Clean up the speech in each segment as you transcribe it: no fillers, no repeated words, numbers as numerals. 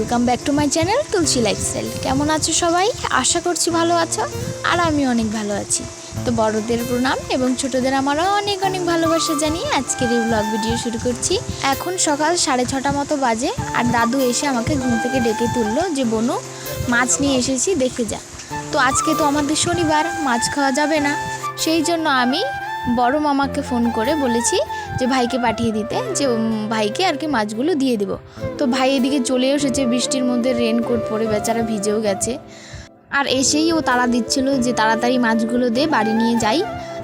Welcome back to my channel Tulsi lifestyle. কেমন আছো সবাই? আশা করছি ভালো আছো, আর আমি অনেক ভালো আছি। তো বড়দের প্রণাম এবং ছোটদের আমারও অনেক অনেক ভালোবাসা জানিয়ে আজকের এই ব্লগ ভিডিও শুরু করছি। এখন সকাল 6:30 মতো বাজে, আর দাদু এসে আমাকে ঘুম থেকে ডেকে তুললো যে বনু, মাছ নিয়ে এসেছি, দেখে যা। তো আজকে তো আমাদের শনিবার, মাছ খাওয়া যাবে না, সেই জন্য আমি বড় মামাকে ফোন করে বলেছি যে ভাইকে পাঠিয়ে দিতে, যে ভাইকে আর কি মাছগুলো দিয়ে দেবো। তো ভাই এদিকে চলে এসেছে, বৃষ্টির মধ্যে রেনকোট পরে বেচারা ভিজেও গেছে। আর এসেই ও তাড়া দিচ্ছিল যে তাড়াতাড়ি মাছগুলো দিয়ে বাড়ি নিয়ে যাই,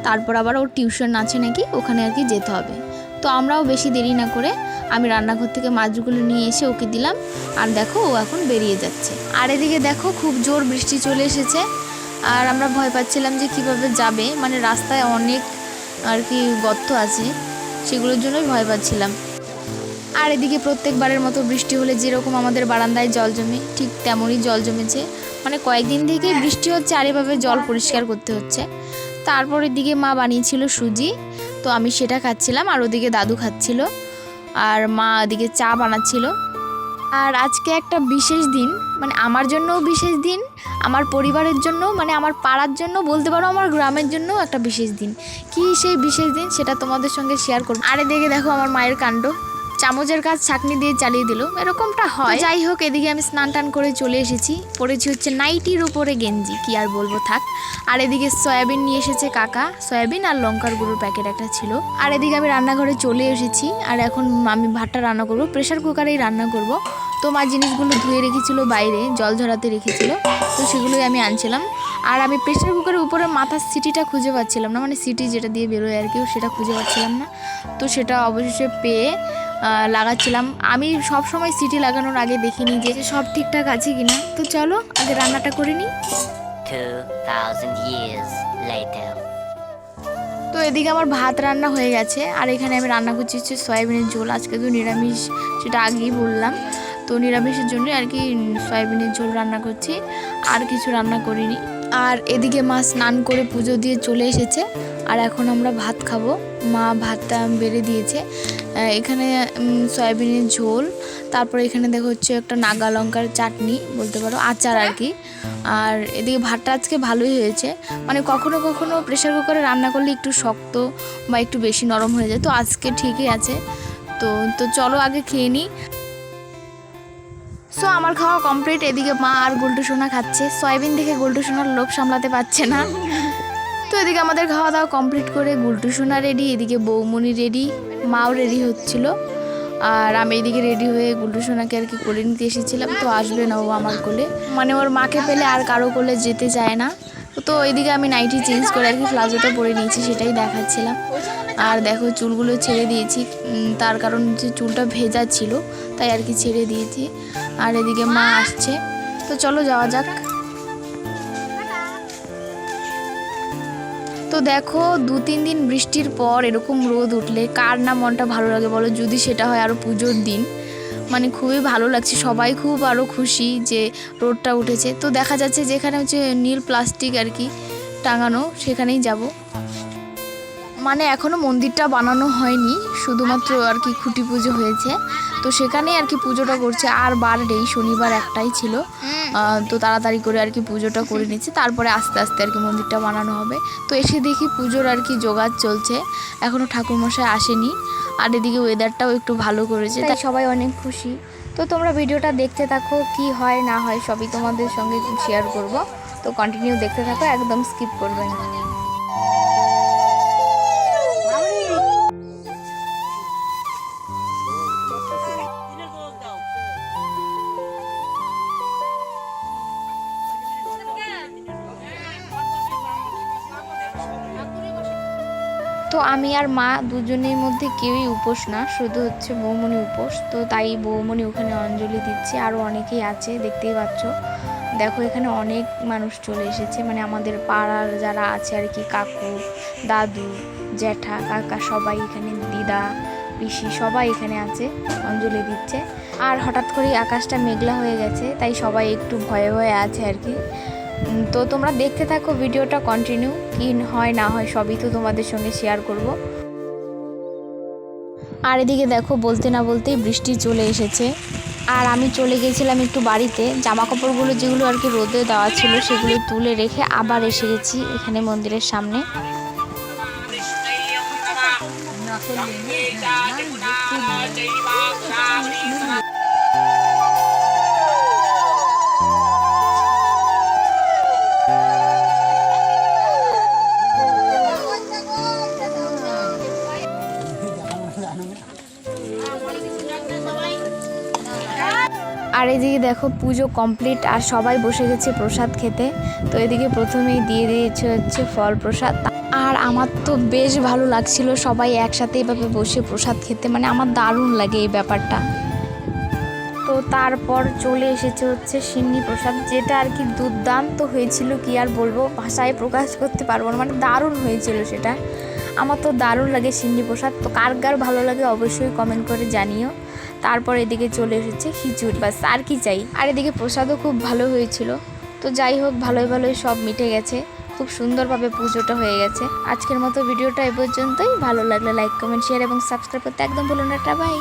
তারপর আবার ওর টিউশন আছে নাকি, ওখানে আর কি যেতে হবে। তো আমরাও বেশি দেরি না করে আমি রান্নাঘর থেকে মাছগুলো নিয়ে এসে ওকে দিলাম। আর দেখো ও এখন বেরিয়ে যাচ্ছে। আর এদিকে দেখো খুব জোর বৃষ্টি চলে এসেছে, আর আমরা ভয় পাচ্ছিলাম যে কিভাবে যাবে, মানে রাস্তায় অনেক আর কি গর্ত আছে, সেগুলোর জন্যই ভয় পাচ্ছিলাম। আর এদিকে প্রত্যেকবারের মতো বৃষ্টি হলে যেরকম আমাদের বারান্দায় জল জমে, ঠিক তেমনই জল জমেছে। মানে কয়েকদিন থেকে বৃষ্টি হচ্ছে আর এভাবে জল পরিষ্কার করতে হচ্ছে। তারপর এদিকে মা বানিয়েছিল সুজি, তো আমি সেটা খাচ্ছিলাম, আর ওদিকে দাদু খাচ্ছিল, আর মা ওদিকে চা বানাচ্ছিল। আর আজকে একটা বিশেষ দিন, মানে আমার জন্যও বিশেষ দিন, আমার পরিবারের জন্য, মানে আমার পাড়ার জন্য বলতে পারো, আমার গ্রামের জন্য একটা বিশেষ দিন। কি সেই বিশেষ দিন সেটা তোমাদের সঙ্গে শেয়ার করব। আরে দেখে দেখো আমার মায়ের কাণ্ড, চামচের কাজ ছাঁকনি দিয়ে চালিয়ে দিল, এরকমটা হয়। যাই হোক, এদিকে আমি স্নান টান করে চলে এসেছি, পরেছি হচ্ছে নাইটির উপরে গেঞ্জি, কি আর বলবো, থাক। আর এদিকে সয়াবিন নিয়ে এসেছে কাকা, সয়াবিন আর লঙ্কার গুঁড়োর প্যাকেট একটা ছিল। আর এদিকে আমি রান্নাঘরে চলে এসেছি, আর এখন আমি ভাতটা রান্না করব, প্রেশার কুকারেই রান্না করব। তো মা জিনিসগুলো ধুয়ে রেখেছিল, বাইরে জল ঝরাতে রেখেছিল, তো সেগুলোই আমি আনছিলাম। আর আমি প্রেশার কুকারের উপরে মাথার সিটিটা খুঁজে পাচ্ছিলাম না, মানে সিটি যেটা দিয়ে বেরোয় আর কি, সেটা খুঁজে পাচ্ছিলাম না। তো সেটা অবশেষে পেয়ে লাগাচ্ছিলাম। আমি সব সময় সিটি লাগানোর আগে দেখে নিই যে সব ঠিকঠাক আছে কিনা। তো চলো আগে রান্নাটা করে নিই। 2000 years later. তো এদিকে আমার ভাত রান্না হয়ে গেছে, আর এখানে আমি রান্না করছি হচ্ছে সয়াবিনের ঝোল। আজকে তো নিরামিষ, সেটা আগেই বললাম। তো নিরামিষের জন্য আর কি সয়াবিনের ঝোল রান্না করছি, আর কিছু রান্না করিনি। আর এদিকে মা স্নান করে পুজো দিয়ে চলে এসেছে, আর এখন আমরা ভাত খাবো। মা ভাতটা বেড়ে দিয়েছে। এখানে সয়াবিনের ঝোল, তারপরে এখানে দেখো হচ্ছে একটা নাগা লঙ্কার চাটনি বলতে পারো, আচার আর কি। আর এদিকে ভাতটা আজকে ভালোই হয়েছে, মানে কখনো কখনো প্রেশার কুকারে রান্না করলে একটু শক্ত বা একটু বেশি নরম হয়ে যায়, তো আজকে ঠিকই আছে। তো চলো আগে খেয়ে নিই। সো আমার খাওয়া কমপ্লিট। এদিকে মা আর গোল্টু সোনা খাচ্ছে, সয়াবিন দেখে গোল্টু সোনার লোভ সামলাতে পারছে না। তো এদিকে আমাদের খাওয়া দাওয়া কমপ্লিট করে গোল্টু সোনা রেডি, এদিকে বৌমনি রেডি, মাও রেডি হচ্ছিল, আর আমি এদিকে রেডি হয়ে গুল্টু সোনাকে আর কি কোলে নিতে এসেছিলাম। তো আসবে না ও আমার কোলে, মানে ওর মাকে পেলে আর কারো কোলে যেতে চায় না। তো এদিকে আমি নাইটি চেঞ্জ করে আর কি প্লাজোটা পরে নিয়েছি, সেটাই দেখাচ্ছিলাম। আর দেখো চুলগুলো ছেড়ে দিয়েছি, তার কারণ যে চুলটা ভেজা ছিল, তাই আর কি ছেড়ে দিয়েছি। আর এদিকে মা আসছে, তো চলো যাওয়া যাক। তো দেখো 2-3 দিন বৃষ্টির পর এরকম রোদ উঠলে কার না মনটা ভালো লাগে বলো, যদি সেটা হয় আরও পুজোর দিন, মানে খুবই ভালো লাগছে। সবাই খুব আরও খুশি যে রোদটা উঠেছে। তো দেখা যাচ্ছে যেখানে হচ্ছে নীল প্লাস্টিক আর কি টাঙানো, সেখানেই যাব। মানে এখনও মন্দিরটা বানানো হয়নি, শুধুমাত্র আর কি খুঁটি পুজো হয়েছে, তো সেখানেই আর কি পুজোটা করছে। আর বার নেই, শনিবার একটাই ছিল, তো তাড়াতাড়ি করে আর কি পুজোটা করে নিচ্ছে, তারপরে আস্তে আস্তে আর কি মন্দিরটা বানানো হবে। তো এসে দেখি পুজোর আর কি জোগাড় চলছে, এখনও ঠাকুরমশাই আসেনি। আর এদিকে ওয়েদারটাও একটু ভালো করেছে, তাই সবাই অনেক খুশি। তো তোমরা ভিডিওটা দেখতে থাকো, কি হয় না হয় সবই তোমাদের সঙ্গে শেয়ার করব। তো কন্টিনিউ দেখতে থাকো, একদম স্কিপ করবে না। তো আমি আর মা দুজনের মধ্যে কেউই উপোস না, শুধু হচ্ছে বৌমনি উপোস। তো তাই বৌমনি ওখানে অঞ্জলি দিচ্ছে, আরও অনেকেই আছে, দেখতেই পাচ্ছ। দেখো এখানে অনেক মানুষ চলে এসেছে, মানে আমাদের পাড়ার যারা আছে আর কি, কাকু, দাদু, জ্যাঠা, কাকা, সবাই এখানে, দিদা, পিসি, সবাই এখানে আছে, অঞ্জলি দিচ্ছে। আর হঠাৎ করেই আকাশটা মেঘলা হয়ে গেছে, তাই সবাই একটু ভয়ে ভয়ে আছে আর কি। তো তোমরা দেখতে থাকো ভিডিওটা কন্টিনিউ, কি হয় না হয় সবই তো তোমাদের সঙ্গে শেয়ার করব। আর এদিকে দেখো বলতে না বলতেই বৃষ্টি চলে এসেছে। আর আমি চলে গেছিলাম একটু বাড়িতে, জামা কাপড়গুলো যেগুলো আর কি রোদে দেওয়া ছিল সেগুলো তুলে রেখে আবার এসে গেছি এখানে মন্দিরের সামনে। আর এদিকে দেখো পুজো কমপ্লিট আর সবাই বসে গেছে প্রসাদ খেতে। তো এদিকে প্রথমেই দিয়ে দিয়েছে হচ্ছে ফল প্রসাদ। আর আমার তো বেশ ভালো লাগছিল সবাই একসাথে এভাবে বসে প্রসাদ খেতে, মানে আমার দারুণ লাগে এই ব্যাপারটা। তো তারপর চলে এসেছে হচ্ছে সিন্নি প্রসাদ, যেটা আর কি দুর্দান্ত হয়েছিল, কি আর বলবো, ভাষায় প্রকাশ করতে পারবো না, মানে দারুণ হয়েছিল সেটা। আমার তো দারুণ লাগে সিন্নি প্রসাদ। তো কার কার ভালো লাগে অবশ্যই কমেন্ট করে জানিও। তারপর এদিকে চলে এসেছে খিচুড়ি, বাস আর কি চাই। আর এদিকে প্রসাদও খুব ভালো হয়েছিল। তো যাই হোক, ভালোই ভালোই সব মিটে গেছে, খুব সুন্দরভাবে পুজোটা হয়ে গেছে। আজকের মতো ভিডিওটা এ পর্যন্তই। ভালো লাগলে লাইক কমেন্ট শেয়ার এবং সাবস্ক্রাইব করতে একদম ভুলো না। বাই।